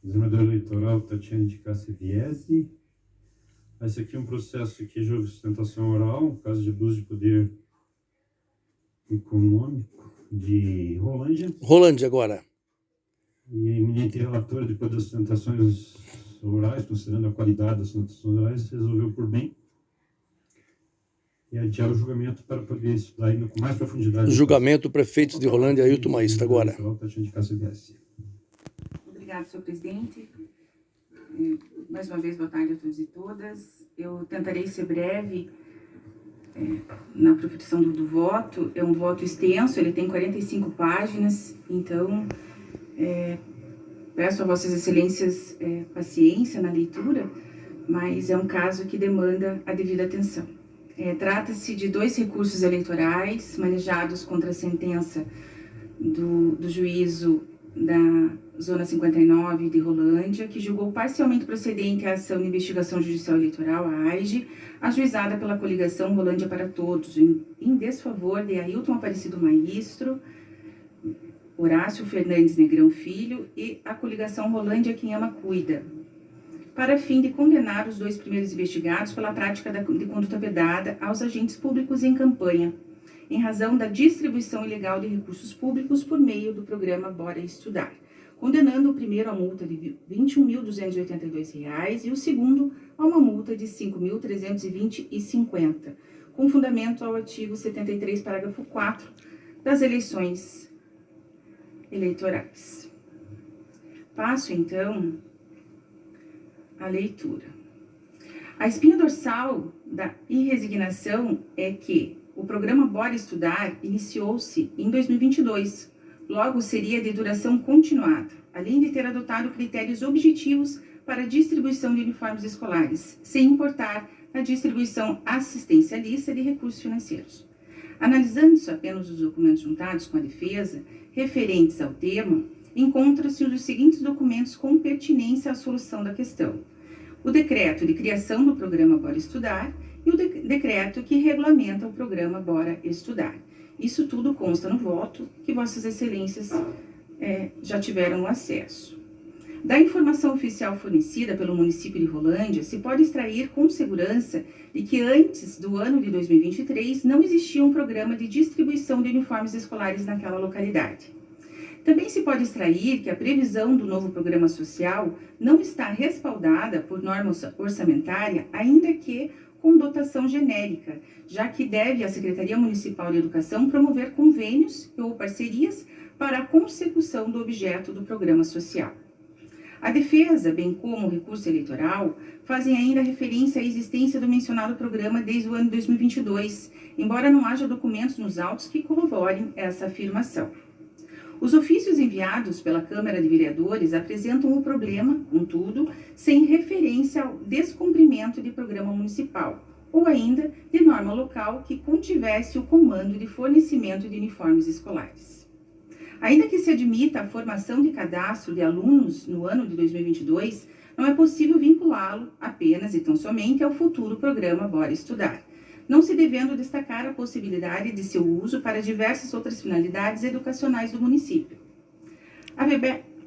Examinador eleitoral Tatiane de Cassiviesi. Esse aqui é um processo de jogo de sustentação oral, caso de abuso de poder econômico de Rolândia. Rolândia agora. E a eminente relatora, depois das sustentações orais, considerando a qualidade das sustentações orais, resolveu por bem e adiar o julgamento para poder estudar ainda com mais profundidade. Julgamento, prefeito de Rolândia, Ailton Maísta, agora. Tatiane de Cassiviesi. Obrigado, senhor presidente. Mais uma vez, boa tarde a todos e todas. Eu tentarei ser breve na profissão do voto. É um voto extenso, ele tem 45 páginas, então peço a vossas excelências paciência na leitura, mas é um caso que demanda a devida atenção. Trata-se de 2 recursos eleitorais manejados contra a sentença do juízo da Zona 59 de Rolândia, que julgou parcialmente procedente a ação de investigação judicial eleitoral, a AIGE, ajuizada pela coligação Rolândia para Todos, em desfavor de Ailton Aparecido Maistro, Horácio Fernandes Negrão Filho e a coligação Rolândia Quem Ama Cuida, para fim de condenar os 2 primeiros investigados pela prática de conduta vedada aos agentes públicos em campanha, em razão da distribuição ilegal de recursos públicos por meio do programa Bora Estudar, condenando o primeiro a multa de R$ 21.282 e o segundo a uma multa de R$ 5.320,50, com fundamento ao artigo 73, parágrafo 4 das eleições eleitorais. Passo, então, a leitura. A espinha dorsal da irresignação é que o programa Bora Estudar iniciou-se em 2022, logo seria de duração continuada, além de ter adotado critérios objetivos para a distribuição de uniformes escolares, sem importar a distribuição assistencialista de recursos financeiros. Analisando-se apenas os documentos juntados com a defesa, referentes ao tema, encontram-se os seguintes documentos com pertinência à solução da questão: o decreto de criação do programa Bora Estudar e o decreto que regulamenta o programa Bora Estudar. Isso tudo consta no voto que vossas excelências já tiveram acesso. Da informação oficial fornecida pelo município de Rolândia, se pode extrair com segurança de que antes do ano de 2023 não existia um programa de distribuição de uniformes escolares naquela localidade. Também se pode extrair que a previsão do novo programa social não está respaldada por norma orçamentária, ainda que com dotação genérica, já que deve a Secretaria Municipal de Educação promover convênios ou parcerias para a consecução do objeto do programa social. A defesa, bem como o recurso eleitoral, fazem ainda referência à existência do mencionado programa desde o ano 2022, embora não haja documentos nos autos que corroborem essa afirmação. Os ofícios enviados pela Câmara de Vereadores apresentam o problema, contudo, sem referência ao descumprimento de programa municipal, ou ainda de norma local que contivesse o comando de fornecimento de uniformes escolares. Ainda que se admita a formação de cadastro de alunos no ano de 2022, não é possível vinculá-lo apenas e tão somente ao futuro programa Bora Estudar, não se devendo destacar a possibilidade de seu uso para diversas outras finalidades educacionais do município.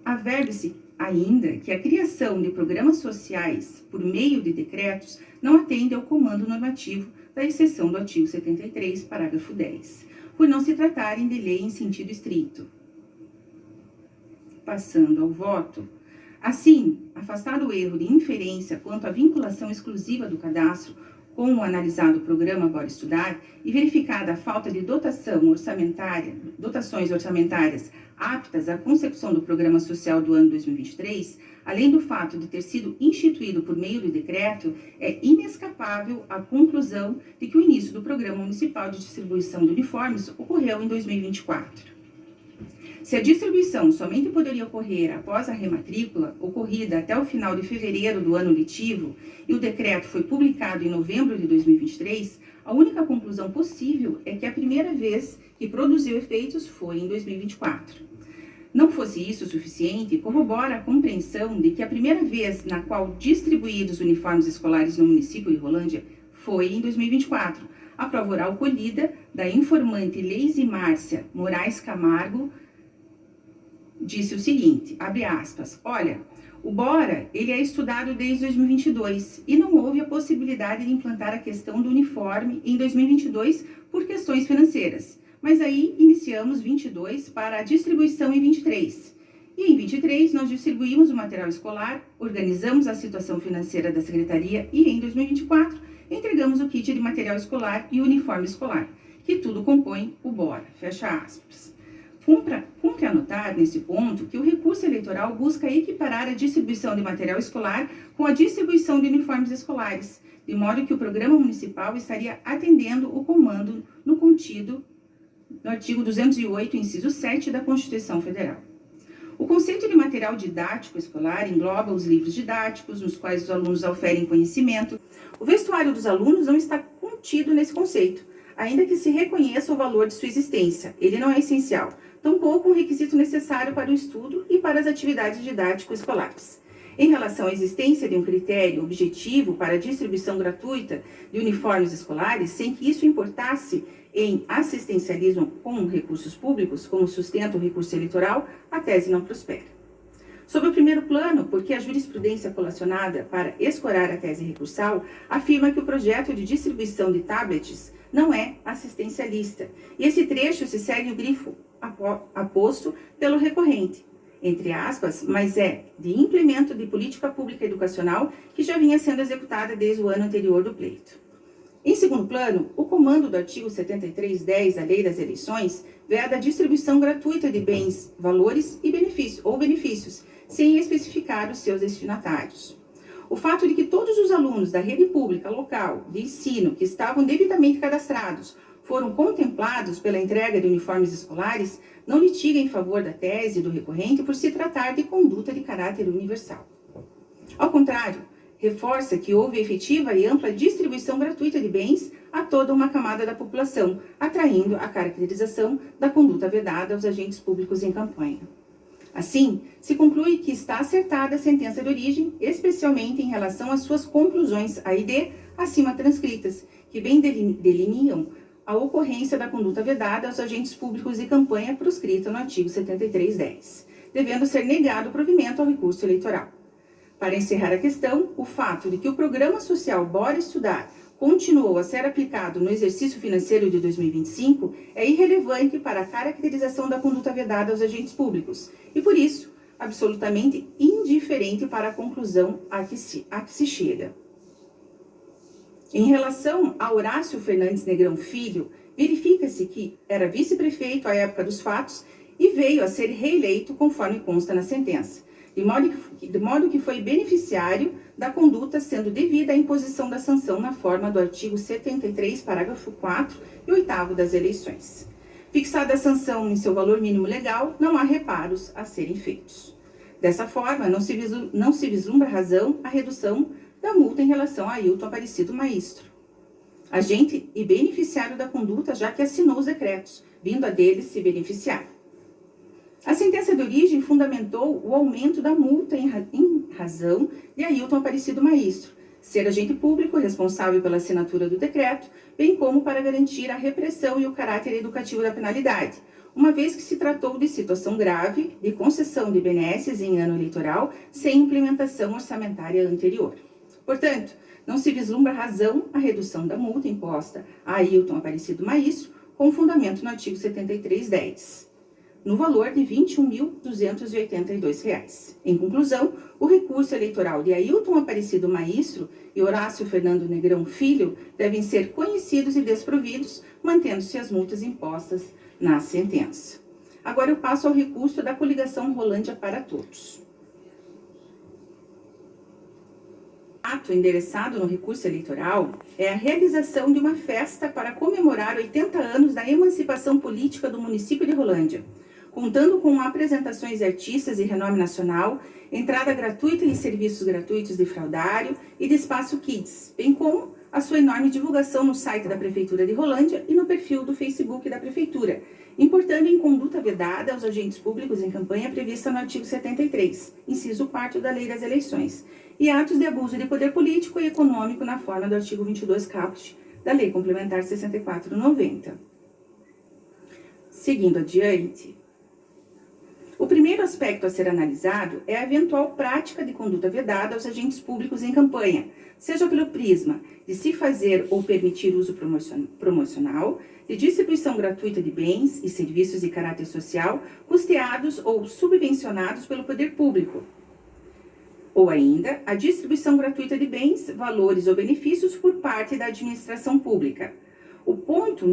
Averbe-se ainda que a criação de programas sociais por meio de decretos não atende ao comando normativo da exceção do artigo 73, parágrafo 10, por não se tratarem de lei em sentido estrito. Passando ao voto. Assim, afastado o erro de inferência quanto à vinculação exclusiva do cadastro com o analisado programa Bora Estudar e verificada a falta de dotações orçamentárias aptas à consecução do programa social do ano 2023, além do fato de ter sido instituído por meio de decreto, é inescapável a conclusão de que o início do programa municipal de distribuição de uniformes ocorreu em 2024. Se a distribuição somente poderia ocorrer após a rematrícula, ocorrida até o final de fevereiro do ano letivo, e o decreto foi publicado em novembro de 2023, a única conclusão possível é que a primeira vez que produziu efeitos foi em 2024. Não fosse isso o suficiente, corrobora a compreensão de que a primeira vez na qual distribuídos uniformes escolares no município de Rolândia foi em 2024, a prova oral colhida da informante Leise Márcia Moraes Camargo, disse o seguinte, abre aspas, olha, o BORA ele é estudado desde 2022 e não houve a possibilidade de implantar a questão do uniforme em 2022 por questões financeiras. Mas aí iniciamos 22 para a distribuição em 23. E em 23 nós distribuímos o material escolar, organizamos a situação financeira da secretaria e em 2024 entregamos o kit de material escolar e o uniforme escolar, que tudo compõe o BORA, fecha aspas. Cumpre anotar, nesse ponto, que o recurso eleitoral busca equiparar a distribuição de material escolar com a distribuição de uniformes escolares, de modo que o programa municipal estaria atendendo o comando no contido no artigo 208, inciso 7 da Constituição Federal. O conceito de material didático escolar engloba os livros didáticos, nos quais os alunos oferem conhecimento. O vestuário dos alunos não está contido nesse conceito, ainda que se reconheça o valor de sua existência. Ele não é essencial, tampouco um requisito necessário para o estudo e para as atividades didático-escolares. Em relação à existência de um critério objetivo para a distribuição gratuita de uniformes escolares, sem que isso importasse em assistencialismo com recursos públicos, como sustenta o recurso eleitoral, a tese não prospera. Sob o primeiro plano, porque a jurisprudência colacionada para escorar a tese recursal afirma que o projeto de distribuição de tablets não é assistencialista, e esse trecho se segue o grifo aposto pelo recorrente, entre aspas, mas é de implemento de política pública educacional que já vinha sendo executada desde o ano anterior do pleito. Em segundo plano, o comando do artigo 7310 da Lei das Eleições veda a distribuição gratuita de bens, valores e benefícios, sem especificar os seus destinatários. O fato de que todos os alunos da rede pública local de ensino que estavam devidamente cadastrados foram contemplados pela entrega de uniformes escolares não litiga em favor da tese do recorrente por se tratar de conduta de caráter universal. Ao contrário, reforça que houve efetiva e ampla distribuição gratuita de bens a toda uma camada da população, atraindo a caracterização da conduta vedada aos agentes públicos em campanha. Assim, se conclui que está acertada a sentença de origem, especialmente em relação às suas conclusões A e D, acima transcritas, que bem delineam a ocorrência da conduta vedada aos agentes públicos de campanha proscrita no artigo 7310, devendo ser negado o provimento ao recurso eleitoral. Para encerrar a questão, o fato de que o Programa Social Bora Estudar continuou a ser aplicado no exercício financeiro de 2025 é irrelevante para a caracterização da conduta vedada aos agentes públicos e, por isso, absolutamente indiferente para a conclusão a que se chega. Em relação a Horácio Fernandes Negrão Filho, verifica-se que era vice-prefeito à época dos fatos e veio a ser reeleito conforme consta na sentença, de modo que foi beneficiário da conduta sendo devida à imposição da sanção na forma do artigo 73, parágrafo 4 e 8º das eleições. Fixada a sanção em seu valor mínimo legal, não há reparos a serem feitos. Dessa forma, não se vislumbra razão a redução da multa em relação a Ailton Aparecido Maistro, agente e beneficiário da conduta, já que assinou os decretos, vindo a deles se beneficiar. A sentença de origem fundamentou o aumento da multa em razão de Ailton Aparecido Maistro ser agente público responsável pela assinatura do decreto, bem como para garantir a repressão e o caráter educativo da penalidade, uma vez que se tratou de situação grave de concessão de benesses em ano eleitoral sem implementação orçamentária anterior. Portanto, não se vislumbra razão a redução da multa imposta a Ailton Aparecido Maistro com fundamento no artigo 7310. No valor de R$ 21.282. Em conclusão, o recurso eleitoral de Ailton Aparecido Maistro e Horácio Fernando Negrão Filho devem ser conhecidos e desprovidos, mantendo-se as multas impostas na sentença. Agora eu passo ao recurso da coligação Rolândia para Todos. O ato endereçado no recurso eleitoral é a realização de uma festa para comemorar 80 anos da emancipação política do município de Rolândia, contando com apresentações de artistas de renome nacional, entrada gratuita em serviços gratuitos de fraldário e de espaço Kids, bem como a sua enorme divulgação no site da Prefeitura de Rolândia e no perfil do Facebook da Prefeitura, importando em conduta vedada aos agentes públicos em campanha prevista no artigo 73, inciso 4 da Lei das Eleições, e atos de abuso de poder político e econômico na forma do artigo 22 caput da Lei Complementar 64/90. Seguindo adiante, O primeiro aspecto a ser analisado é a eventual prática de conduta vedada aos agentes públicos em campanha, seja pelo prisma de se fazer ou permitir uso promocional, de distribuição gratuita de bens e serviços de caráter social, custeados ou subvencionados pelo poder público, ou ainda a distribuição gratuita de bens, valores ou benefícios por parte da administração pública. O ponto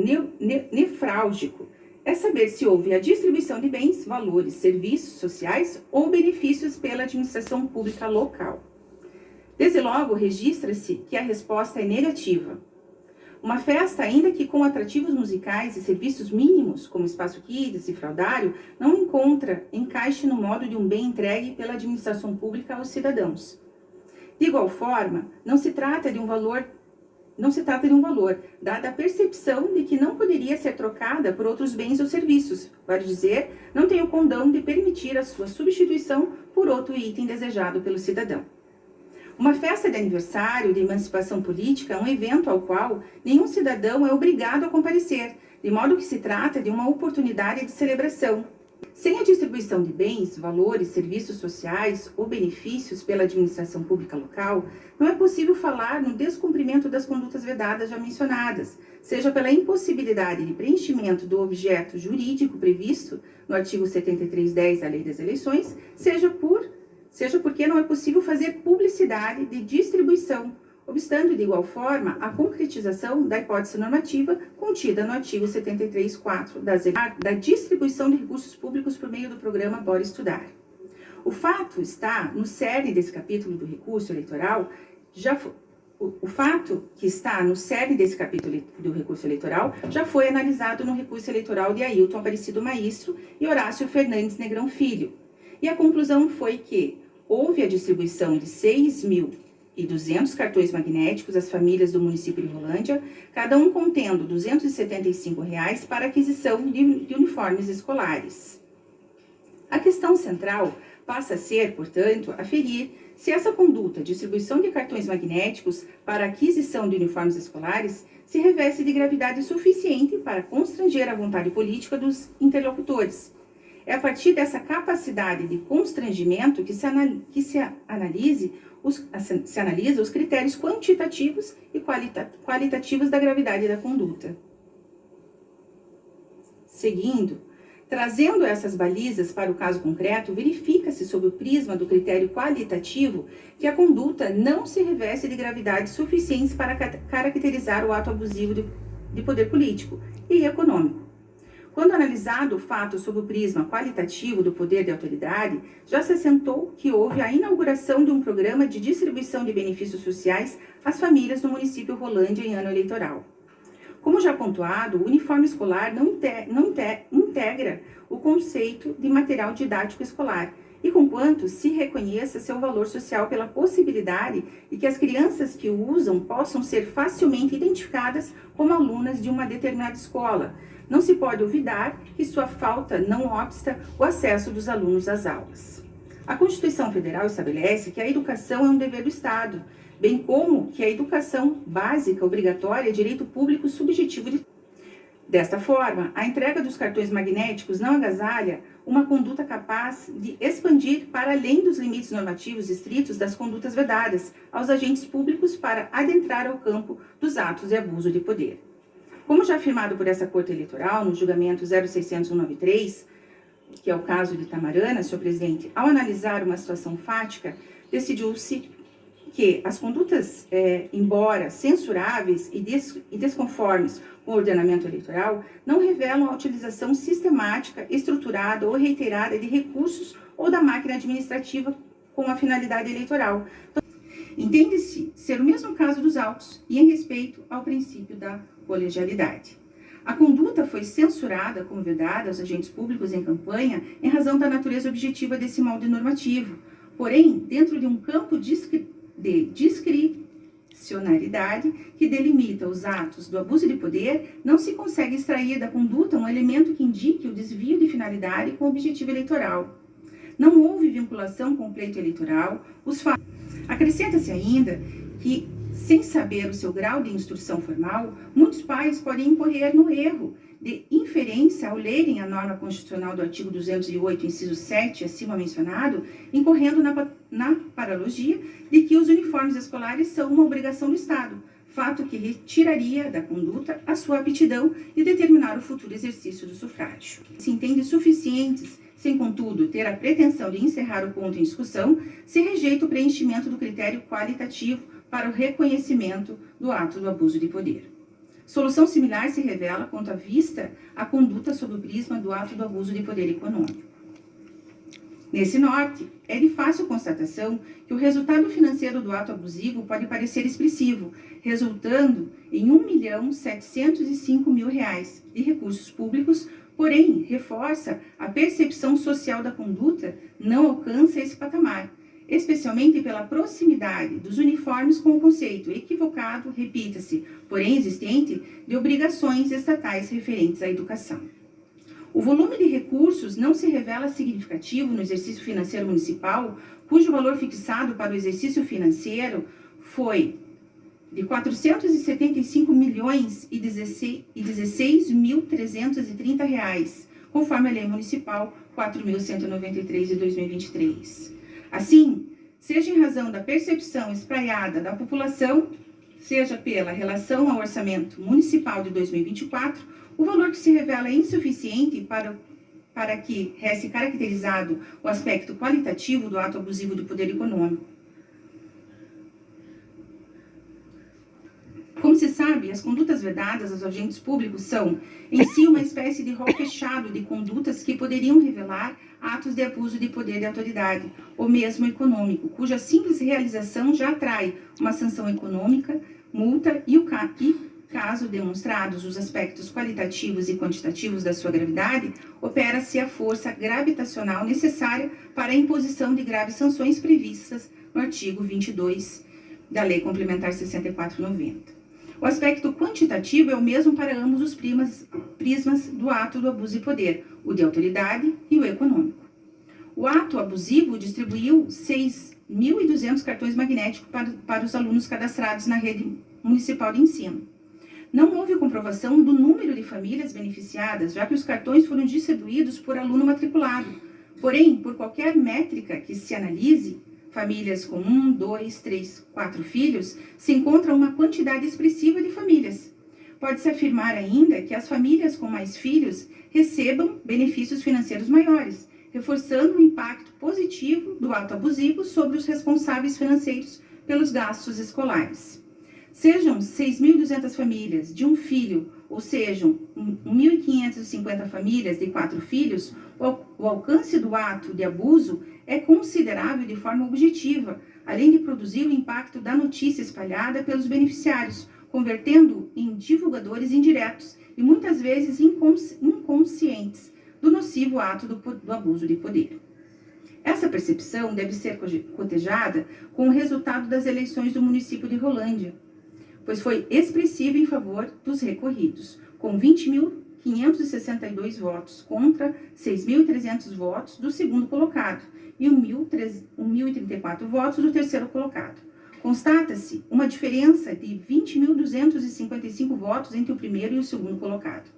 nefrálgico é saber se houve a distribuição de bens, valores, serviços sociais ou benefícios pela administração pública local. Desde logo, registra-se que a resposta é negativa. Uma festa, ainda que com atrativos musicais e serviços mínimos, como espaço kids e fraldário, não encontra encaixe no modo de um bem entregue pela administração pública aos cidadãos. De igual forma, não se trata de um valor, dada a percepção de que não poderia ser trocada por outros bens ou serviços, vale dizer, não tem o condão de permitir a sua substituição por outro item desejado pelo cidadão. Uma festa de aniversário de emancipação política é um evento ao qual nenhum cidadão é obrigado a comparecer, de modo que se trata de uma oportunidade de celebração. Sem a distribuição de bens, valores, serviços sociais ou benefícios pela administração pública local, não é possível falar no descumprimento das condutas vedadas já mencionadas, seja pela impossibilidade de preenchimento do objeto jurídico previsto no artigo 7310 da Lei das Eleições, seja porque não é possível fazer publicidade de distribuição, obstando de igual forma a concretização da hipótese normativa contida no artigo 73.4 da distribuição de recursos públicos por meio do programa Bora Estudar. O fato está no cerne desse capítulo do recurso eleitoral, já foi analisado no recurso eleitoral de Ailton Aparecido Maestro e Horácio Fernandes Negrão Filho. E a conclusão foi que houve a distribuição de 6.200 cartões magnéticos às famílias do município de Rolândia, cada um contendo R$ 275 para aquisição de uniformes escolares. A questão central passa a ser, portanto, aferir se essa conduta, distribuição de cartões magnéticos para aquisição de uniformes escolares, se reveste de gravidade suficiente para constranger a vontade política dos interlocutores. É a partir dessa capacidade de constrangimento que se analisa os critérios quantitativos e qualitativos da gravidade da conduta. Seguindo, trazendo essas balizas para o caso concreto, verifica-se sob o prisma do critério qualitativo que a conduta não se reveste de gravidade suficiente para caracterizar o ato abusivo de poder político e econômico. Quando analisado o fato sob o prisma qualitativo do poder de autoridade, já se assentou que houve a inauguração de um programa de distribuição de benefícios sociais às famílias do município Rolândia em ano eleitoral. Como já pontuado, o uniforme escolar não integra o conceito de material didático escolar, e conquanto se reconheça seu valor social pela possibilidade de que as crianças que o usam possam ser facilmente identificadas como alunas de uma determinada escola, não se pode olvidar que sua falta não obsta o acesso dos alunos às aulas. A Constituição Federal estabelece que a educação é um dever do Estado, bem como que a educação básica obrigatória é direito público subjetivo de... Desta forma, a entrega dos cartões magnéticos não agasalha uma conduta capaz de expandir para além dos limites normativos estritos das condutas vedadas aos agentes públicos para adentrar ao campo dos atos de abuso de poder. Como já afirmado por essa Corte Eleitoral, no julgamento 06193, que é o caso de Itamarana, senhor presidente, ao analisar uma situação fática, decidiu-se que as condutas, embora censuráveis e desconformes com o ordenamento eleitoral, não revelam a utilização sistemática, estruturada ou reiterada de recursos ou da máquina administrativa com a finalidade eleitoral. Entende-se ser o mesmo caso dos autos e em respeito ao princípio da colegialidade. A conduta foi censurada como vedada aos agentes públicos em campanha em razão da natureza objetiva desse molde normativo. Porém, dentro de um campo de discricionariedade que delimita os atos do abuso de poder, não se consegue extrair da conduta um elemento que indique o desvio de finalidade com o objetivo eleitoral. Não houve vinculação com o pleito eleitoral. Acrescenta-se ainda que, sem saber o seu grau de instrução formal, muitos pais podem incorrer no erro de inferência ao lerem a norma constitucional do artigo 208, inciso 7, acima mencionado, incorrendo na paralogia de que os uniformes escolares são uma obrigação do Estado, fato que retiraria da conduta a sua aptidão e determinar o futuro exercício do sufrágio. Se entende suficientes, sem contudo ter a pretensão de encerrar o ponto em discussão, se rejeita o preenchimento do critério qualitativo para o reconhecimento do ato do abuso de poder. Solução similar se revela quanto à vista a conduta sob o prisma do ato do abuso de poder econômico. Nesse norte, é de fácil constatação que o resultado financeiro do ato abusivo pode parecer expressivo, resultando em R$ 1.705.000 de recursos públicos, porém, reforça a percepção social da conduta não alcança esse patamar, especialmente pela proximidade dos uniformes com o conceito equivocado, repita-se, porém existente, de obrigações estatais referentes à educação. O volume de recursos não se revela significativo no exercício financeiro municipal, cujo valor fixado para o exercício financeiro foi de R$ 455.016.330, conforme a Lei Municipal 4.193 de 2023. Assim, seja em razão da percepção espraiada da população, seja pela relação ao orçamento municipal de 2024, o valor que se revela insuficiente para que reste caracterizado o aspecto qualitativo do ato abusivo do poder econômico. Como se sabe, as condutas vedadas aos agentes públicos são, em si, uma espécie de rol fechado de condutas que poderiam revelar atos de abuso de poder e autoridade, ou mesmo econômico, cuja simples realização já atrai uma sanção econômica, multa e caso demonstrados os aspectos qualitativos e quantitativos da sua gravidade, opera-se a força gravitacional necessária para a imposição de graves sanções previstas no artigo 22 da Lei Complementar 64/90. O aspecto quantitativo é o mesmo para ambos os prismas do ato do abuso de poder, o de autoridade e o econômico. O ato abusivo distribuiu 6.200 cartões magnéticos para os alunos cadastrados na rede municipal de ensino. Não houve comprovação do número de famílias beneficiadas, já que os cartões foram distribuídos por aluno matriculado. Porém, por qualquer métrica que se analise, famílias com 1, 2, 3, 4 filhos, se encontra uma quantidade expressiva de famílias. Pode-se afirmar ainda que as famílias com mais filhos recebam benefícios financeiros maiores, reforçando o impacto positivo do ato abusivo sobre os responsáveis financeiros pelos gastos escolares. Sejam 6.200 famílias de um filho, ou sejam 1.550 famílias de 4 filhos, o alcance do ato de abuso é considerável de forma objetiva, além de produzir o impacto da notícia espalhada pelos beneficiários, convertendo em divulgadores indiretos e muitas vezes inconscientes do nocivo ato do abuso de poder. Essa percepção deve ser cotejada com o resultado das eleições do município de Rolândia, pois foi expressivo em favor dos recorridos, com 20.562 votos contra 6.300 votos do segundo colocado e 1.034 votos do terceiro colocado. Constata-se uma diferença de 20.255 votos entre o primeiro e o segundo colocado.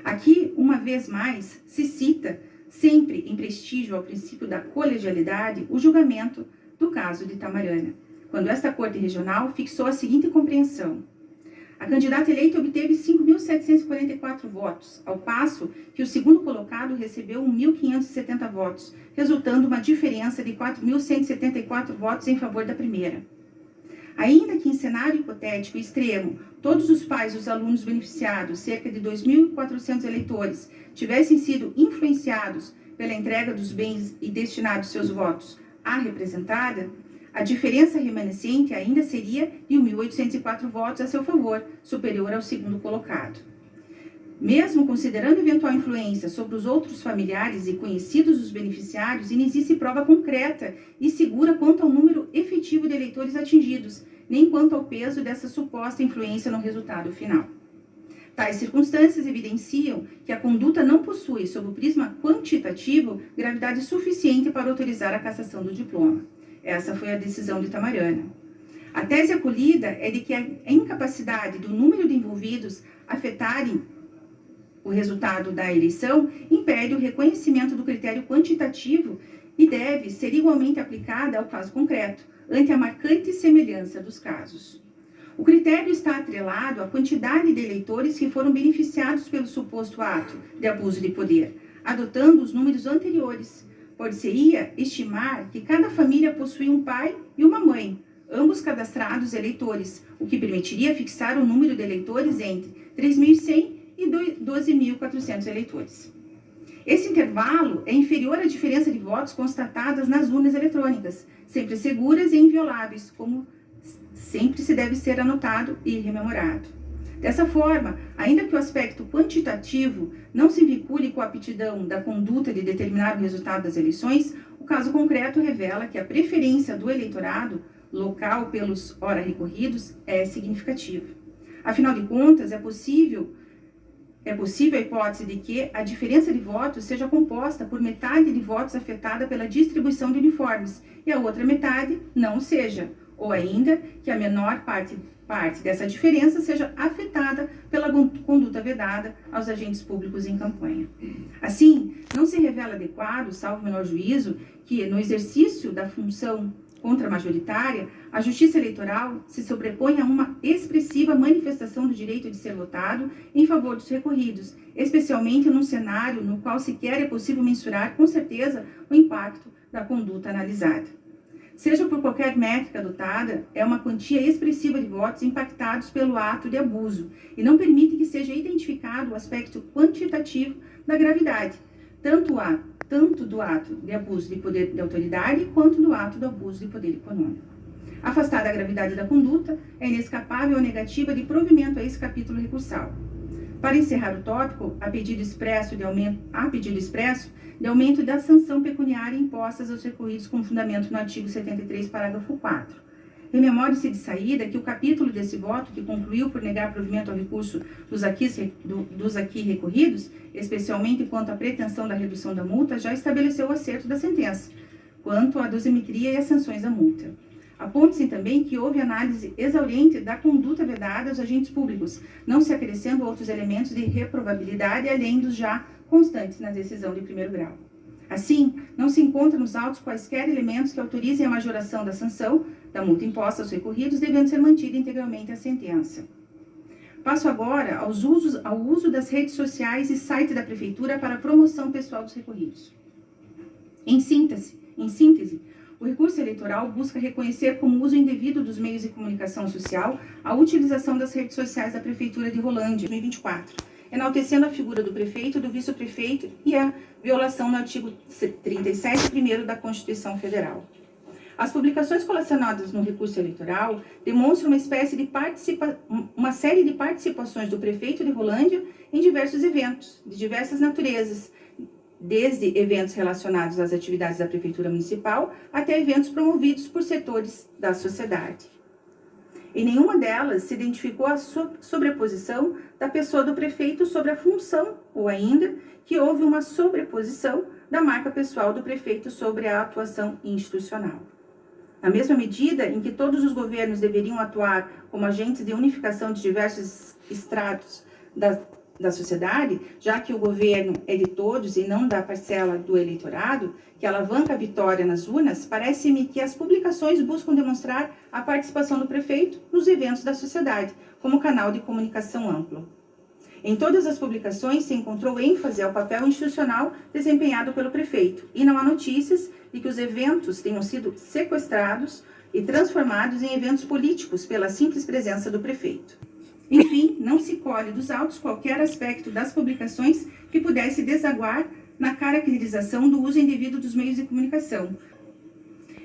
Aqui, uma vez mais, se cita, sempre em prestígio ao princípio da colegialidade, o julgamento do caso de Itamarana, quando esta Corte Regional fixou a seguinte compreensão: a candidata eleita obteve 5.744 votos, ao passo que o segundo colocado recebeu 1.570 votos, resultando uma diferença de 4.174 votos em favor da primeira. Ainda que em cenário hipotético extremo, todos os pais dos alunos beneficiados, cerca de 2.400 eleitores, tivessem sido influenciados pela entrega dos bens e destinados seus votos à representada, a diferença remanescente ainda seria de 1.804 votos a seu favor, superior ao segundo colocado. Mesmo considerando eventual influência sobre os outros familiares e conhecidos dos beneficiários, não existe prova concreta e segura quanto ao número efetivo de eleitores atingidos, nem quanto ao peso dessa suposta influência no resultado final. Tais circunstâncias evidenciam que a conduta não possui, sob o prisma quantitativo, gravidade suficiente para autorizar a cassação do diploma. Essa foi a decisão de Itamarana. A tese acolhida é de que a incapacidade do número de envolvidos afetarem o resultado da eleição impede o reconhecimento do critério quantitativo e deve ser igualmente aplicada ao caso concreto, ante a marcante semelhança dos casos. O critério está atrelado à quantidade de eleitores que foram beneficiados pelo suposto ato de abuso de poder, adotando os números anteriores. Pode-se-ia estimar que cada família possui um pai e uma mãe, ambos cadastrados eleitores, o que permitiria fixar o número de eleitores entre 3.100 e 12.400 eleitores. Esse intervalo é inferior à diferença de votos constatadas nas urnas eletrônicas, sempre seguras e invioláveis, como sempre se deve ser anotado e rememorado. Dessa forma, ainda que o aspecto quantitativo não se vincule com a aptidão da conduta de determinar o resultado das eleições, o caso concreto revela que a preferência do eleitorado local pelos ora recorridos é significativa. Afinal de contas, é possível a hipótese de que a diferença de votos seja composta por metade de votos afetada pela distribuição de uniformes e a outra metade não seja, ou ainda que a menor parte dessa diferença seja afetada pela conduta vedada aos agentes públicos em campanha. Assim, não se revela adequado, salvo menor juízo, que no exercício da função contramajoritária, a Justiça Eleitoral se sobrepõe a uma expressiva manifestação do direito de ser votado em favor dos recorridos, especialmente num cenário no qual sequer é possível mensurar com certeza o impacto da conduta analisada. Seja por qualquer métrica adotada, é uma quantia expressiva de votos impactados pelo ato de abuso e não permite que seja identificado o aspecto quantitativo da gravidade, tanto do ato de abuso de poder de autoridade quanto do ato do abuso de poder econômico. Afastada a gravidade da conduta, é inescapável a negativa de provimento a esse capítulo recursal. Para encerrar o tópico, há pedido expresso de aumento da sanção pecuniária impostas aos recorridos com fundamento no artigo 73, parágrafo 4. Rememore-se de saída que o capítulo desse voto, que concluiu por negar provimento ao recurso dos aqui recorridos, especialmente quanto à pretensão da redução da multa, já estabeleceu o acerto da sentença, quanto à dosimetria e às sanções da multa. Aponte-se também que houve análise exauriente da conduta vedada aos agentes públicos, não se acrescendo outros elementos de reprovabilidade além dos já constantes na decisão de primeiro grau. Assim, não se encontra nos autos quaisquer elementos que autorizem a majoração da sanção da multa imposta aos recorridos, devendo ser mantida integralmente a sentença. Passo agora ao uso das redes sociais e site da Prefeitura para a promoção pessoal dos recorridos. Em síntese, o recurso eleitoral busca reconhecer como uso indevido dos meios de comunicação social a utilização das redes sociais da Prefeitura de Rolândia, 2024, enaltecendo a figura do prefeito e do vice-prefeito e a violação do artigo 37, primeiro da Constituição Federal. As publicações colacionadas no recurso eleitoral demonstram uma série de participações do prefeito de Rolândia em diversos eventos, de diversas naturezas, desde eventos relacionados às atividades da Prefeitura Municipal até eventos promovidos por setores da sociedade. Em nenhuma delas se identificou a sobreposição da pessoa do prefeito sobre a função, ou ainda que houve uma sobreposição da marca pessoal do prefeito sobre a atuação institucional. Na mesma medida em que todos os governos deveriam atuar como agentes de unificação de diversos estratos da sociedade, já que o governo é de todos e não da parcela do eleitorado, que alavanca a vitória nas urnas, parece-me que as publicações buscam demonstrar a participação do prefeito nos eventos da sociedade, como canal de comunicação amplo. Em todas as publicações se encontrou ênfase ao papel institucional desempenhado pelo prefeito, e não há notícias de que os eventos tenham sido sequestrados e transformados em eventos políticos pela simples presença do prefeito. Enfim, não se colhe dos autos qualquer aspecto das publicações que pudesse desaguar na caracterização do uso indevido dos meios de comunicação.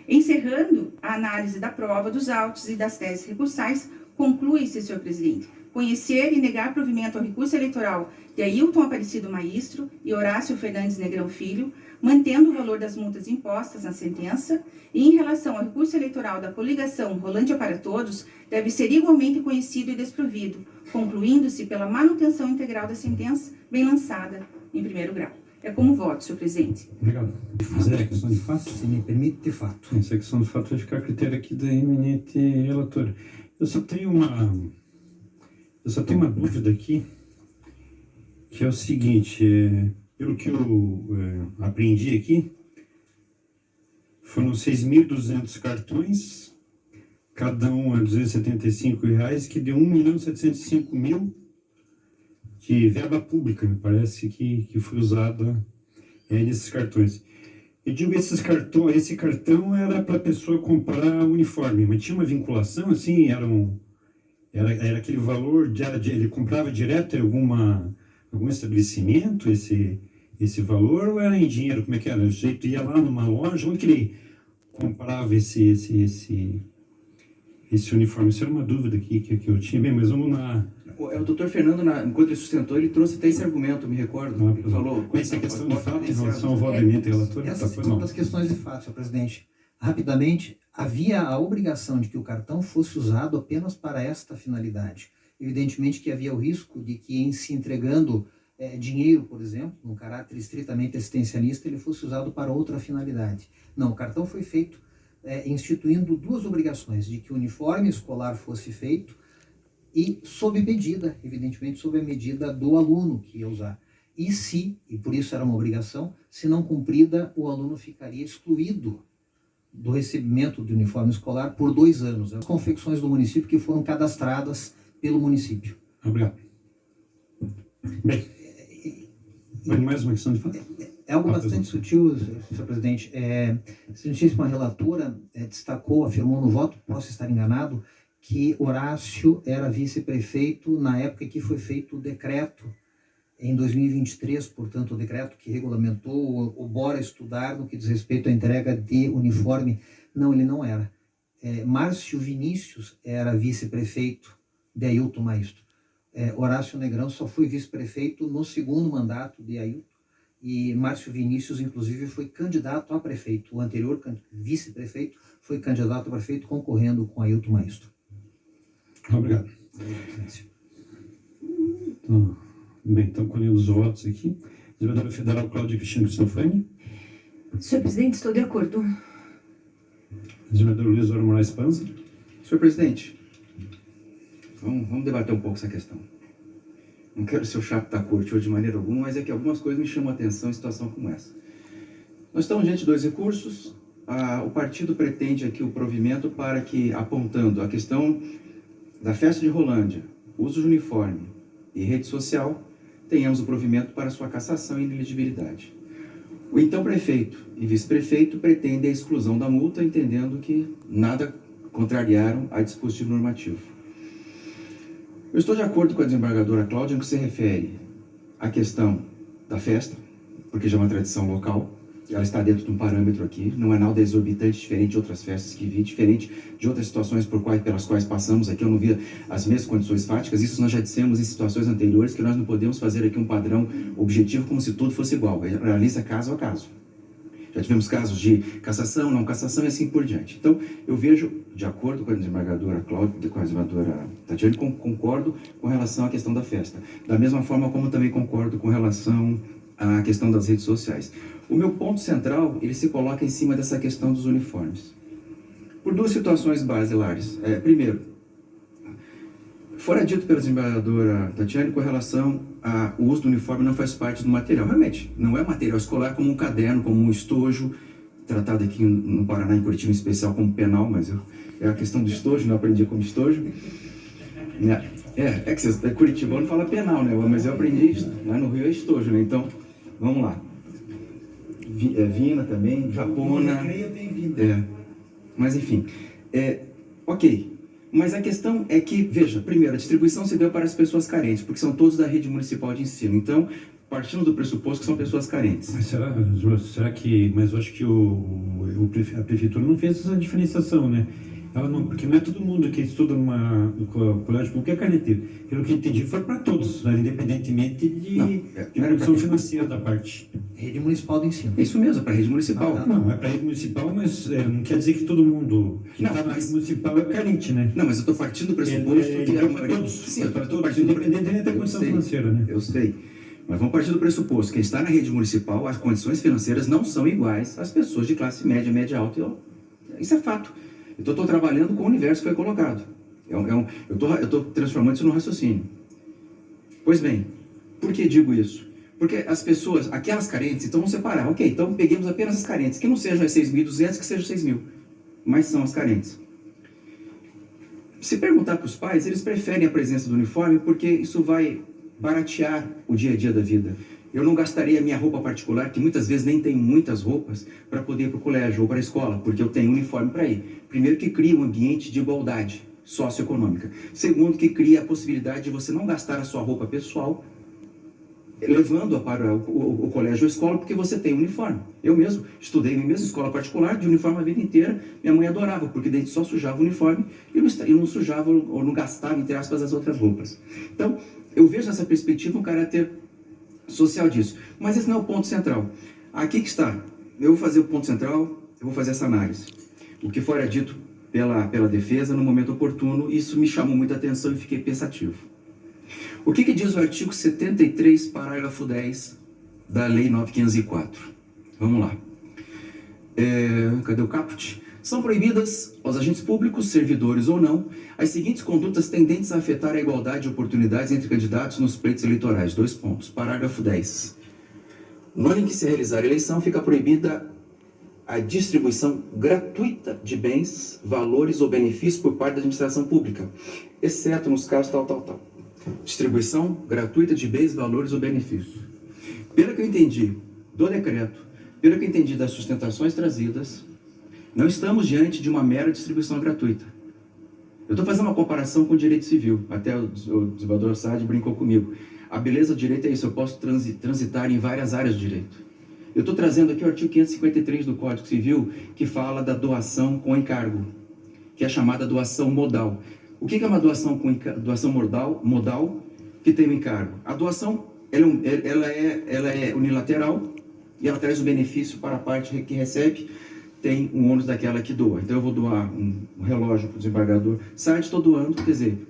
Encerrando a análise da prova dos autos e das teses recursais, conclui-se, senhor presidente, conhecer e negar provimento ao recurso eleitoral de Ailton Aparecido Maestro e Horácio Fernandes Negrão Filho, mantendo o valor das multas impostas na sentença, e em relação ao recurso eleitoral da coligação Rolândia para Todos, deve ser igualmente conhecido e desprovido, concluindo-se pela manutenção integral da sentença, bem lançada em primeiro grau. É como voto, senhor presidente. Obrigado. Fazer a questão de fato? Se me permite, de fato. Essa questão de fato vai ficar a critério aqui da eminente relatora. Eu só tenho uma dúvida aqui. que é o seguinte, pelo que eu aprendi aqui, foram 6.200 cartões, cada um a R$ 275, que deu 1.705.000 de verba pública, me parece, que foi usada nesses cartões. Eu digo, esse cartão era para a pessoa comprar uniforme, mas tinha uma vinculação, assim, era aquele valor, ele comprava direto em algum estabelecimento esse valor, ou era em dinheiro? Como é que era? O jeito ia lá numa loja, onde que ele comprava esse uniforme? Isso era uma dúvida que eu tinha. Bem, mas vamos lá. O doutor Fernando, enquanto ele sustentou, ele trouxe até esse argumento, me recordo. Ele falou... Com essa questão de fato em relação ao vogamento relatório... Essa é uma das questões de fato, senhor presidente. Rapidamente, havia a obrigação de que o cartão fosse usado apenas para esta finalidade. Evidentemente que havia o risco de que, em se entregando dinheiro, por exemplo, num caráter estritamente assistencialista, ele fosse usado para outra finalidade. Não, o cartão foi feito instituindo duas obrigações, de que o uniforme escolar fosse feito e sob medida, evidentemente sob a medida do aluno que ia usar. E por isso era uma obrigação, se não cumprida, o aluno ficaria excluído do recebimento do uniforme escolar por 2 anos. As confecções do município que foram cadastradas pelo município. Obrigado. Bem, mais uma questão de fato? É algo bastante sutil, senhor presidente. A excelentíssima relatora destacou, afirmou no voto, posso estar enganado, que Horácio era vice-prefeito na época que foi feito o decreto, em 2023, portanto, o decreto que regulamentou o Bora Estudar no que diz respeito à entrega de uniforme. Não, ele não era. Márcio Vinícius era vice-prefeito de Ailton Maistro. Horácio Negrão só foi vice-prefeito no 2º mandato de Ailton, e Márcio Vinícius, inclusive, foi candidato a prefeito. O anterior vice-prefeito foi candidato a prefeito concorrendo com Ailton Maistro. Obrigado. Bem, então colhendo os votos aqui. Desembargadora Federal Cláudia Cristina Cristofani. Senhor presidente, estou de acordo. Desembargador Luiz Ora Moraes Panza. Senhor presidente, vamos debater um pouco essa questão. Não quero ser o chato da corte hoje de maneira alguma, mas é que algumas coisas me chamam a atenção em situação como essa. Nós estamos diante de 2 recursos. O partido pretende aqui o provimento para que, apontando a questão da festa de Rolândia, uso de uniforme e rede social, tenhamos o provimento para sua cassação e inelegibilidade. O então prefeito e vice-prefeito pretendem a exclusão da multa, entendendo que nada contrariaram a dispositivo normativo. Eu estou de acordo com a desembargadora Cláudia no que se refere à questão da festa, porque já é uma tradição local, ela está dentro de um parâmetro aqui, não é nada exorbitante, diferente de outras festas que vi, diferente de outras situações pelas quais passamos aqui, eu não via as mesmas condições fáticas. Isso nós já dissemos em situações anteriores, que nós não podemos fazer aqui um padrão objetivo como se tudo fosse igual, analisa caso a caso. Já tivemos casos de cassação, não cassação e assim por diante. Então, eu vejo, de acordo com a desembargadora Cláudia, com a desembargadora Tatiane, concordo com relação à questão da festa. Da mesma forma como também concordo com relação à questão das redes sociais. O meu ponto central, ele se coloca em cima dessa questão dos uniformes. Por 2 situações basilares. Primeiro, fora dito pela desembargadora Tatiane com relação ao uso do uniforme não faz parte do material. Realmente, não é material escolar como um caderno, como um estojo, tratado aqui no Paraná, em Curitiba em especial, como penal, mas é a questão do estojo, não aprendi como estojo. Que vocês, Curitiba não fala penal, né? Mas eu aprendi isso, lá no Rio é estojo, né? Então, vamos lá. Vina também, Japona. Mas enfim, ok. Mas a questão é que, veja, primeiro, a distribuição se deu para as pessoas carentes, porque são todos da rede municipal de ensino. Então, partimos do pressuposto que são pessoas carentes. Mas será que... Mas eu acho que a prefeitura não fez essa diferenciação, né? Ela não, porque não é todo mundo que estuda no colégio público que é caneteiro. Pelo que eu entendi, foi para todos, né? Independentemente de condição financeira da parte. Rede Municipal de Ensino. Isso mesmo, para a rede municipal. Não, é para a rede municipal, mas não quer dizer que todo mundo que está na rede municipal é carente, né? Não, mas eu estou partindo do pressuposto que é para todos. Sim, para todos, independentemente da condição financeira, né? Eu sei. Mas vamos partir do pressuposto que quem está na rede municipal, as condições financeiras não são iguais às pessoas de classe média, média alta. Isso é fato. Então, eu estou trabalhando com o universo que foi colocado. Eu estou transformando isso num raciocínio. Pois bem, Por que digo isso? Porque as pessoas, aquelas carentes, então vamos separar. Ok, então peguemos apenas as carentes, que não sejam as 6.200, que sejam 6.000, mas são as carentes. Se perguntar para os pais, eles preferem a presença do uniforme porque isso vai baratear o dia a dia da vida. Eu não gastaria a minha roupa particular, que muitas vezes nem tenho muitas roupas, para poder ir para o colégio ou para a escola, porque eu tenho uniforme para ir. Primeiro, que cria um ambiente de igualdade socioeconômica. Segundo, que cria a possibilidade de você não gastar a sua roupa pessoal levando-a para o colégio ou escola, porque você tem uniforme. Eu mesmo estudei na mesma escola particular, de uniforme a vida inteira. Minha mãe adorava, porque daí só sujava o uniforme e não sujava ou não gastava, entre aspas, as outras roupas. Então, eu vejo nessa perspectiva um caráter social disso. Mas esse não é o ponto central. Aqui que está. Eu vou fazer o ponto central, eu vou fazer essa análise. O que fora dito pela defesa no momento oportuno, isso me chamou muita atenção e fiquei pensativo. O que diz o artigo 73, parágrafo 10 da Lei 9.504? Vamos lá. Cadê o caput? São proibidas aos agentes públicos, servidores ou não, as seguintes condutas tendentes a afetar a igualdade de oportunidades entre candidatos nos pleitos eleitorais. 2 pontos. Parágrafo 10. No ano em que se realizar a eleição, fica proibida a distribuição gratuita de bens, valores ou benefícios por parte da administração pública, exceto nos casos tal. Distribuição gratuita de bens, valores ou benefícios. Pelo que eu entendi do decreto, pelo que eu entendi das sustentações trazidas, não estamos diante de uma mera distribuição gratuita. Eu estou fazendo uma comparação com o direito civil. Até o desembargador Saad brincou comigo. A beleza do direito é isso, eu posso transitar em várias áreas do direito. Eu estou trazendo aqui o artigo 553 do Código Civil, que fala da doação com encargo, que é a chamada doação modal. O que é uma doação modal que tem um encargo? A doação ela é unilateral e ela traz o benefício para a parte que recebe, tem um ônus daquela que doa. Então eu vou doar um relógio para o desembargador, estou doando, quer dizer,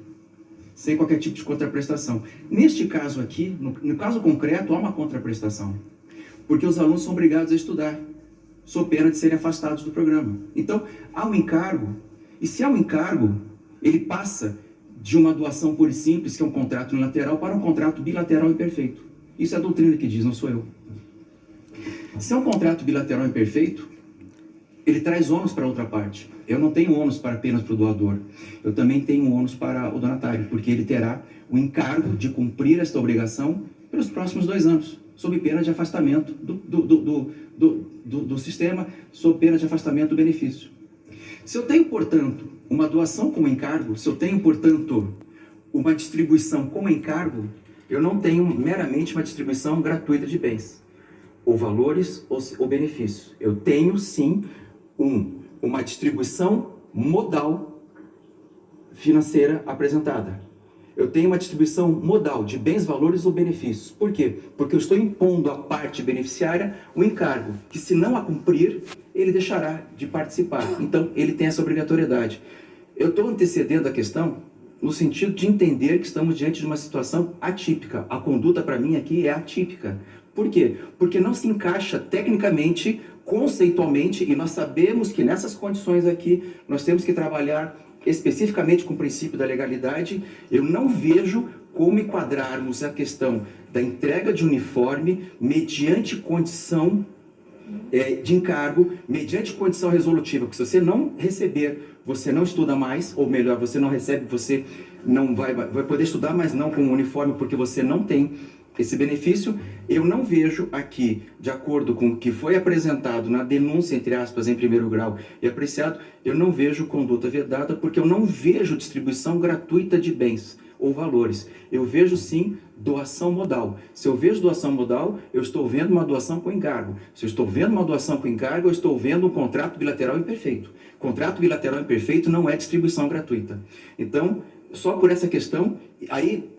sem qualquer tipo de contraprestação. Neste caso aqui, no caso concreto, há uma contraprestação, porque os alunos são obrigados a estudar, sob pena de serem afastados do programa. Então, há um encargo, e se há um encargo, ele passa de uma doação pura e simples, que é um contrato unilateral, para um contrato bilateral imperfeito. Isso é a doutrina que diz, não sou eu. Se é um contrato bilateral imperfeito, ele traz ônus para a outra parte. Eu não tenho ônus apenas para o doador. Eu também tenho ônus para o donatário, porque ele terá o encargo de cumprir esta obrigação pelos próximos 2 anos, sob pena de afastamento do sistema, sob pena de afastamento do benefício. Se eu tenho, portanto, uma doação com encargo, se eu tenho, portanto, uma distribuição com encargo, eu não tenho meramente uma distribuição gratuita de bens, ou valores, ou benefícios. Eu tenho, sim, uma distribuição modal financeira apresentada. Eu tenho uma distribuição modal de bens, valores ou benefícios. Por quê? Porque eu estou impondo à parte beneficiária um encargo, que se não a cumprir, ele deixará de participar. Então, ele tem essa obrigatoriedade. Eu estou antecedendo a questão no sentido de entender que estamos diante de uma situação atípica. A conduta, para mim, aqui é atípica. Por quê? Porque não se encaixa tecnicamente, conceitualmente, e nós sabemos que nessas condições aqui, nós temos que trabalhar especificamente com o princípio da legalidade. Eu não vejo como enquadrarmos a questão da entrega de uniforme mediante condição de encargo, mediante condição resolutiva, porque se você não receber, você não estuda mais, ou melhor, você não recebe, você não vai poder estudar, mas não com o uniforme, porque você não tem esse benefício. Eu não vejo aqui, de acordo com o que foi apresentado na denúncia, entre aspas, em primeiro grau e apreciado, eu não vejo conduta vedada, porque eu não vejo distribuição gratuita de bens ou valores. Eu vejo, sim, doação modal. Se eu vejo doação modal, eu estou vendo uma doação com encargo. Se eu estou vendo uma doação com encargo, eu estou vendo um contrato bilateral imperfeito. Contrato bilateral imperfeito não é distribuição gratuita. Então, só por essa questão, aí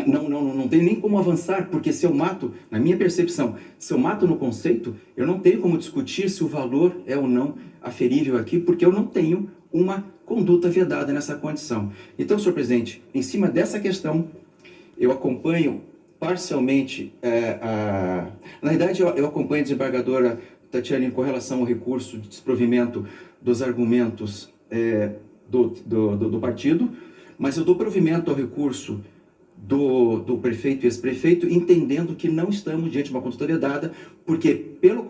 não tem nem como avançar, porque se eu mato, na minha percepção, se eu mato no conceito, eu não tenho como discutir se o valor é ou não aferível aqui, porque eu não tenho uma conduta vedada nessa condição. Então, senhor presidente, em cima dessa questão, eu acompanho parcialmente, na verdade eu acompanho a desembargadora Tatiane com relação ao recurso de desprovimento dos argumentos do partido, mas eu dou provimento ao recurso do prefeito e ex-prefeito, entendendo que não estamos diante de uma conduta vedada, porque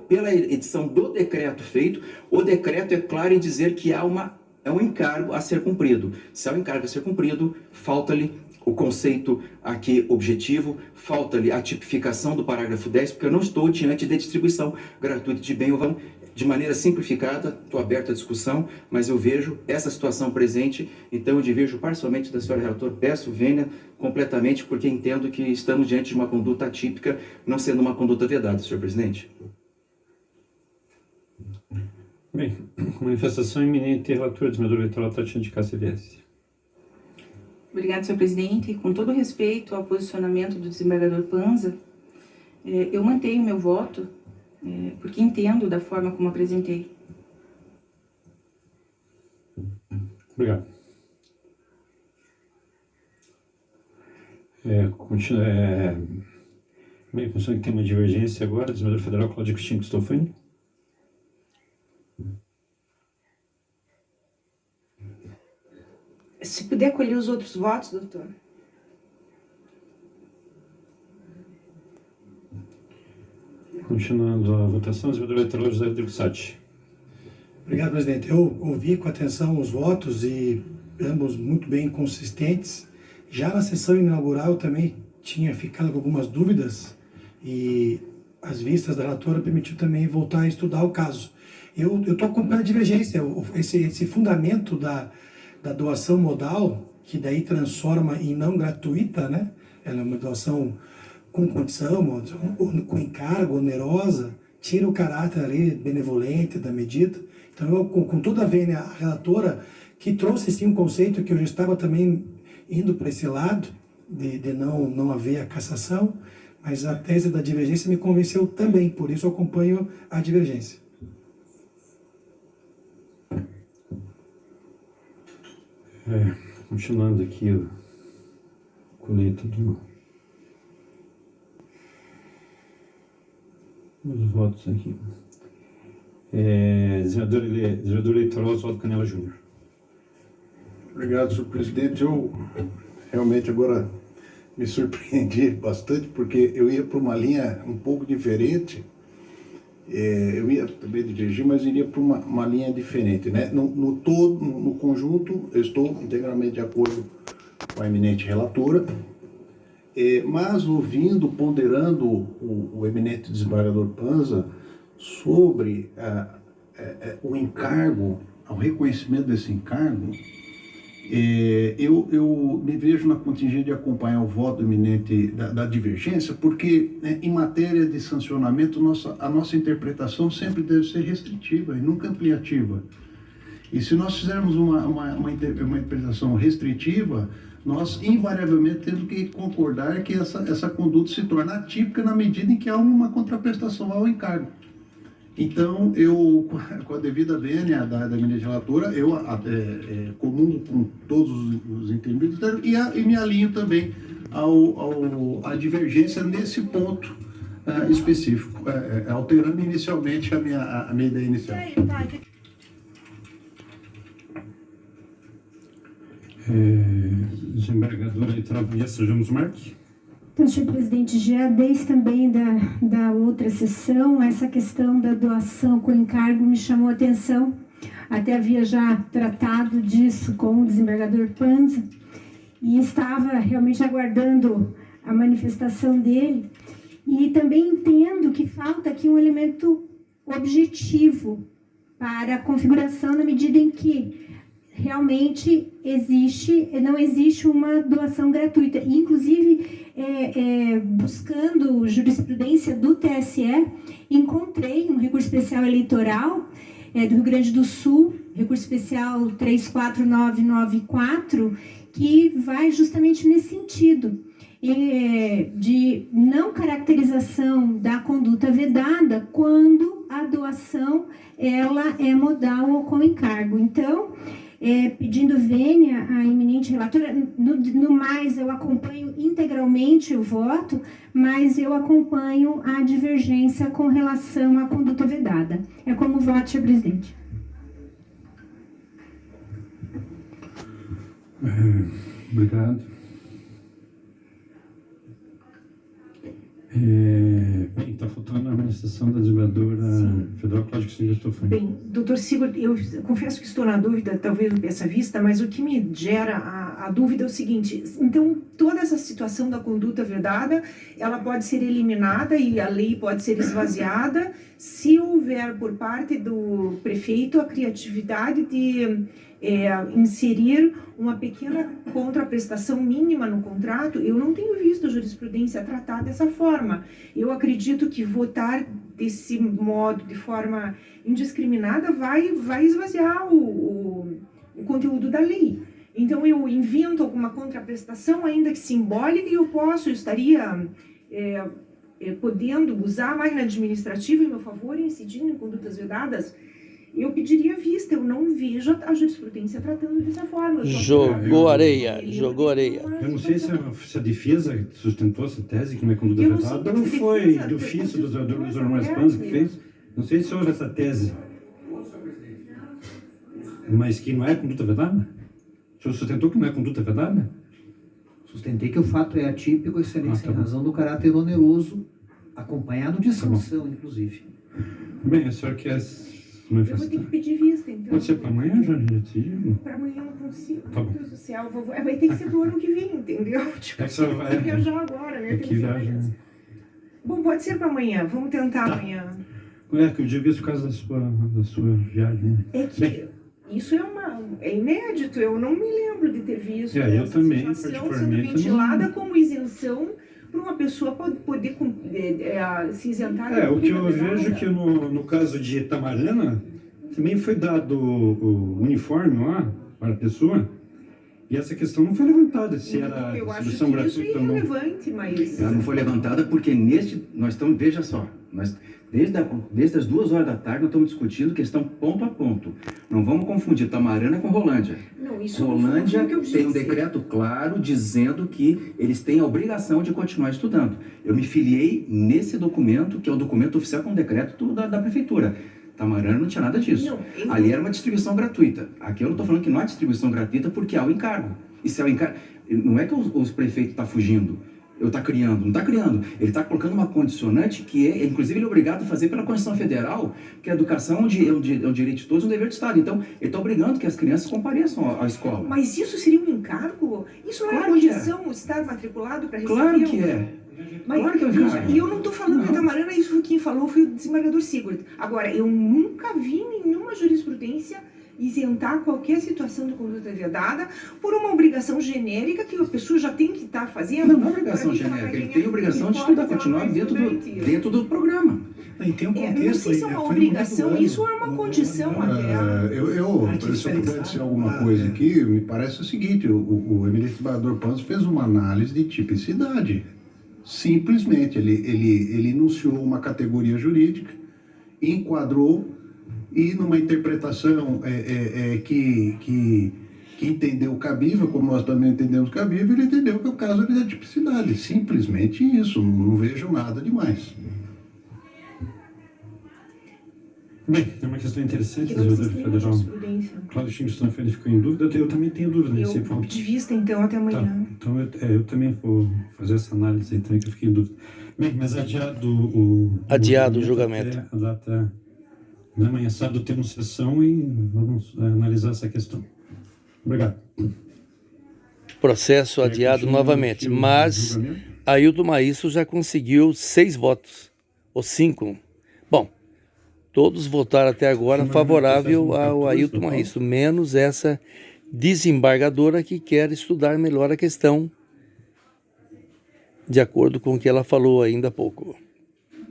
pela edição do decreto feito, o decreto é claro em dizer que é um encargo a ser cumprido. Se há um encargo a ser cumprido, falta-lhe o conceito aqui objetivo, falta-lhe a tipificação do parágrafo 10, porque eu não estou diante de distribuição gratuita de bem ou vão de maneira simplificada, estou aberto à discussão, mas eu vejo essa situação presente, então eu diverjo parcialmente da senhora relatora, peço vênia completamente, porque entendo que estamos diante de uma conduta atípica, não sendo uma conduta vedada, senhor presidente. Bem, manifestação iminente, relator, desembargador eleitoral Tatiana de Cássia Viesse. Obrigado, senhor presidente. Com todo respeito ao posicionamento do desembargador Panza, eu mantenho meu voto, porque entendo da forma como apresentei. Obrigado. Bem, pensando que tem uma divergência agora, desembargador federal Cláudio Cristina Cristofani. Se puder colher os outros votos, doutor. Continuando a votação, desembargador eleitoral José Rodrigo Satti. Obrigado, presidente. Eu ouvi com atenção os votos e ambos muito bem consistentes. Já na sessão inaugural eu também tinha ficado com algumas dúvidas e as vistas da relatora permitiu também voltar a estudar o caso. Eu estou acompanhando a divergência, esse fundamento da doação modal, que daí transforma em não gratuita, né? Ela é uma doação com condição, com encargo, onerosa, tira o caráter ali benevolente da medida. Então, eu, com toda a vênia, a relatora, que trouxe sim um conceito que eu já estava também indo para esse lado, de não haver a cassação, mas a tese da divergência me convenceu também, por isso eu acompanho a divergência. Continuando aqui a colheita dos votos aqui. Desembargador eleitoral Oswaldo Canela Júnior. Obrigado, senhor presidente. Eu realmente agora me surpreendi bastante, porque eu ia para uma linha um pouco diferente. Eu ia também divergir, mas iria para uma linha diferente, né? No conjunto, eu estou integralmente de acordo com a eminente relatora, mas ponderando o eminente desembargador Panza sobre o encargo, o reconhecimento desse encargo, eu me vejo na contingente de acompanhar o voto eminente da divergência, porque em matéria de sancionamento a nossa interpretação sempre deve ser restritiva e nunca ampliativa. E se nós fizermos uma interpretação restritiva, nós invariavelmente temos que concordar que essa conduta se torna atípica na medida em que há uma contraprestação ao encargo. Então, eu, com a devida vênia da eminente relatora, eu comungo com todos os entendidos e me alinho também à divergência nesse ponto específico, alterando inicialmente a minha ideia inicial. Desembargador eleitoral Vanessa Ramos Marques. Então, senhor presidente, já desde também da outra sessão, essa questão da doação com encargo me chamou a atenção. Até havia já tratado disso com o desembargador Panza e estava realmente aguardando a manifestação dele. E também entendo que falta aqui um elemento objetivo para a configuração, na medida em que realmente não existe uma doação gratuita. Inclusive, buscando jurisprudência do TSE, encontrei um recurso especial eleitoral do Rio Grande do Sul, recurso especial 34994, que vai justamente nesse sentido, de não caracterização da conduta vedada quando a doação ela é modal ou com encargo. Então, pedindo vênia à eminente relatora, no mais eu acompanho integralmente o voto, mas eu acompanho a divergência com relação à conduta vedada. É como voto, senhor presidente. Obrigado. Bem, está faltando a manifestação da desembargadora federal Cláudia Cristina Stofani. Bem, doutor Sigurd, eu confesso que estou na dúvida, talvez não peça vista, mas o que me gera a dúvida é o seguinte: então toda essa situação da conduta vedada, ela pode ser eliminada e a lei pode ser esvaziada se houver por parte do prefeito a criatividade de inserir uma pequena contraprestação mínima no contrato. Eu não tenho visto a jurisprudência tratar dessa forma. Eu acredito que votar desse modo, de forma indiscriminada, vai esvaziar o conteúdo da lei. Então eu invento alguma contraprestação, ainda que simbólica, e eu estaria podendo usar a máquina administrativa em meu favor, incidindo em condutas vedadas. Eu pediria vista, eu não vejo a jurisprudência tratando dessa forma. Jogou areia. Eu não sei se a defesa sustentou essa tese que não é conduta vedada, não foi do ofício do doutor Luiz Panzi que fez. Não sei se houve essa tese. Mas que não é conduta vedada? O senhor sustentou que não é conduta vedada? Sustentei que o fato é atípico, excelência, em razão do caráter oneroso, acompanhado de sanção, inclusive. Bem, a senhora quer Eu vou ter que pedir vista, então. Pode ser para amanhã, já decidiu? Para amanhã eu não consigo. Tá bom. Meu Deus do céu, vai ter que ser pro ano que vem, entendeu? Tipo, Essa vai viajar agora, né? Aqui viaja. Bom, pode ser para amanhã. Vamos tentar amanhã. Que eu tinha visto por causa da sua viagem. É que Bem, isso é inédito. Eu não me lembro de ter visto eu essa também, situação sendo particularmente, ventilada como isenção para uma pessoa poder se isentar. o que eu vejo que no caso de Itamarana também foi dado o uniforme lá para a pessoa e essa questão não foi levantada, se era Eu acho distribuição que isso gratuita é ou não. irrelevante, mas... Ela não foi levantada porque nós estamos, veja só, desde as 2 horas da tarde nós estamos discutindo questão ponto a ponto. Não vamos confundir Tamarana com Rolândia. Não, isso Rolândia não foi o que eu tem um disse. decreto claro dizendo que eles têm a obrigação de continuar estudando. Eu me filiei nesse documento, que é o documento oficial com o decreto da prefeitura. Tamarana não tinha nada disso. Não, Ali era uma distribuição gratuita. Aqui eu não estou falando que não há distribuição gratuita porque há o encargo. E se há o encargo, não é que os prefeitos estão fugindo. Não está criando. Ele está colocando uma condicionante que inclusive, ele é obrigado a fazer pela Constituição Federal, que a educação é um direito de todos, um dever do Estado. Então, ele está obrigando que as crianças compareçam à escola. Mas isso seria um encargo? Isso não é Claro que condição estar matriculado para receber? Claro que é. Mas, Claro que é um veja, encargo. e eu não estou falando que Tamarana, isso quem falou foi o desembargador Sigurd. Agora, eu nunca vi nenhuma jurisprudência isentar qualquer situação de conduta vedada por uma obrigação genérica que a pessoa já tem que estar fazendo. Não é obrigação genérica, ele tem a obrigação de estudar, continuar dentro do programa. E tem um Não contexto sei se é aí, uma foi no momento obrigação, do ano. isso é uma condição até. Se eu puder dizer alguma coisa aqui, me parece o seguinte: o eminente desembargador Panzi fez uma análise de tipicidade. Simplesmente, ele enunciou uma categoria jurídica, enquadrou e numa interpretação que entendeu cabível, como nós também entendemos cabível, ele entendeu que o caso é de tipicidade. Simplesmente isso, não vejo nada demais. Bem, tem uma questão interessante, Que não desembargador existe nenhuma federal. jurisprudência. Cláudio Xingstone ele ficou em dúvida, eu também tenho dúvida nesse Eu ponto. de vista, então, até amanhã. Tá, então eu também vou fazer essa análise aí também, que eu fiquei em dúvida. Bem, mas Adiado o julgamento. Até a data da manhã, sábado temos sessão e vamos analisar essa questão. Obrigado. Processo adiado novamente, mas Ailton Maísso já conseguiu 6 votos, ou 5. Bom, todos votaram até agora favorável ao Ailton Maísso, menos essa desembargadora que quer estudar melhor a questão, de acordo com o que ela falou ainda há pouco.